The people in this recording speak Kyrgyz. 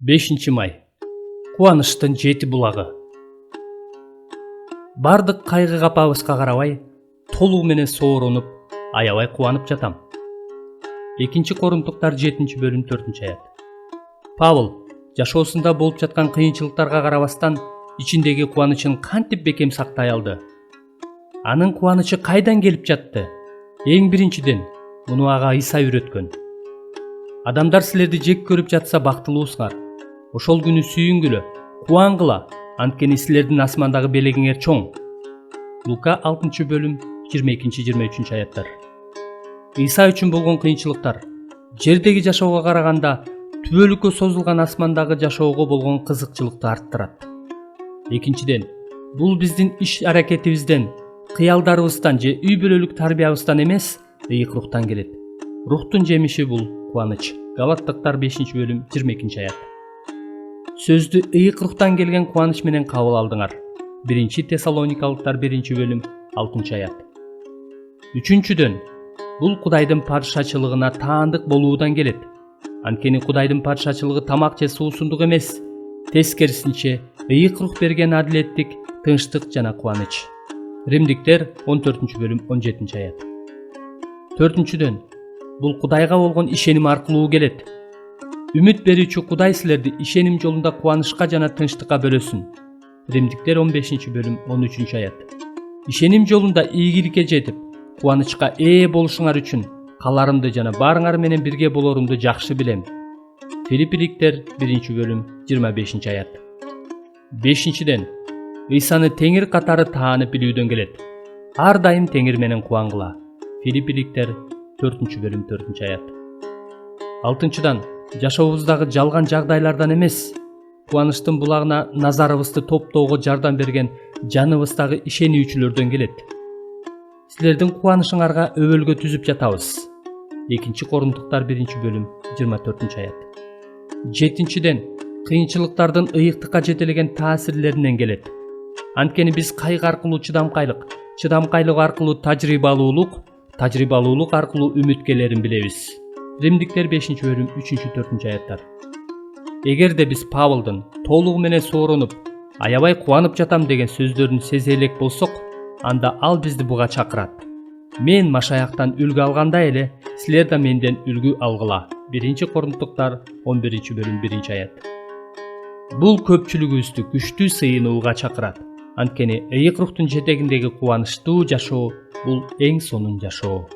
5 май. Кубанычтын 7 булагы. Бардык кайгы капабызга карабай, толугу менен сооронуп, аябай кубанып жатам. 2-Корунтуктар 7-бөлүм 4-аят. Павыл жашоосунда болуп жаткан кыйынчылыктарга карабастан ичиндеги кубанычын кантип бекем сактай алды? Анын кубанычы кайдан келип жатты? Эң биринчиден, муну ага Иса үйрөткөн. Адамдар силерди жек көрүп жатса бактылуусуңар. Ошол күнү сүйүнгүлө, кубангыла, анткени силердин асмандагы белегиңер чоң. Лука 6-бөлүм 22-23 аяттар. Иса үчүн болгон кыйынчылыктар жердеги жашоого караганда түбөлүккө созулган асмандагы жашоого болгон кызыкчылыкты арттырат. Экинчиден, бул биздин иш аракетибизден, кыялдарыбыздан же үй бүлөлүк тарбиябыздан эмес, ыйык рухтан келет. Рухтун жемиши бул кубаныч. Галаттыктар 5-бөлүм 22 аят. Сөздү ыйык рухтан келген кубаныч менен кабыл алдыңар. 1-Тессалоникалыктар 1-бөлүм 6 аят. Үчүнчүдөн, бул Кудайдын падышачылыгына таандык болуудан келет. Анткени Кудайдын падышачылыгы тамак же суусундук эмес, тескерисинче ыйык рух берген адилеттик, тынчтык жана кубаныч. Римдиктер 14-бөлүм 17 аят. Төртүнчүдөн, бул Кудайга болгон ишеним аркылуу келет. Үмүт берүүчү Кудай силерди ишеним жолунда кубанычка жана тынчтыкка бөлөсүн. Римдиктер 15-бөлүм 13 аят. Ишеним жолунда ийгиликке жетип, кубанычка ээ болушуңар үчүн каларымды жана баарыңар менен бирге болорумду жакшы билем. Филиппиликтер 1-бөлүм 25 аят. Бешинчиден, Исаны теңир катары таанып билүүдөн келет. Ар дайым теңир менен кубангыла. Филиппиликтер 4-бөлүм 4 аят. Алтынчыдан, жашообуздагы жалган жагдайлардан эмес, кубанычтын булагына назарыбызды топтоого жардам берген жаныбыздагы ишенүүчүлөрдөн келет. Силердин кубанычыңарга өбөлгө түзүп жатабыз. 2-Корунтуктар 1-бөлүм 24 аят. Жетинчиден, кыйынчылыктардын ыйыктыкка жетелеген таасирлеринен келет. Анткени биз кайгы аркылуу чыдамкайлык аркылуу тажрыйбалуулук аркылуу үмүткелерин билебиз. Римдиктер 5-бөлүм 3-4 аяттар. Эгерде биз Павылдын толугу менен сооронуп, аябай кубанып жатам деген сөздөрүн сезе элек болсок, анда ал бизди буга чакырат. Мен Машаяктан үлгү алгандай эле, силер да менден үлгү алгыла. 1-Корунтуктар 11-бөлүм 1 аят. Бул көпчүлүгүбүздү күчтүү сыйынууга чакырат. Анткени ыйык рухтун жетегиндеги кубанычтуу жашоо бул эң сонун жашоо.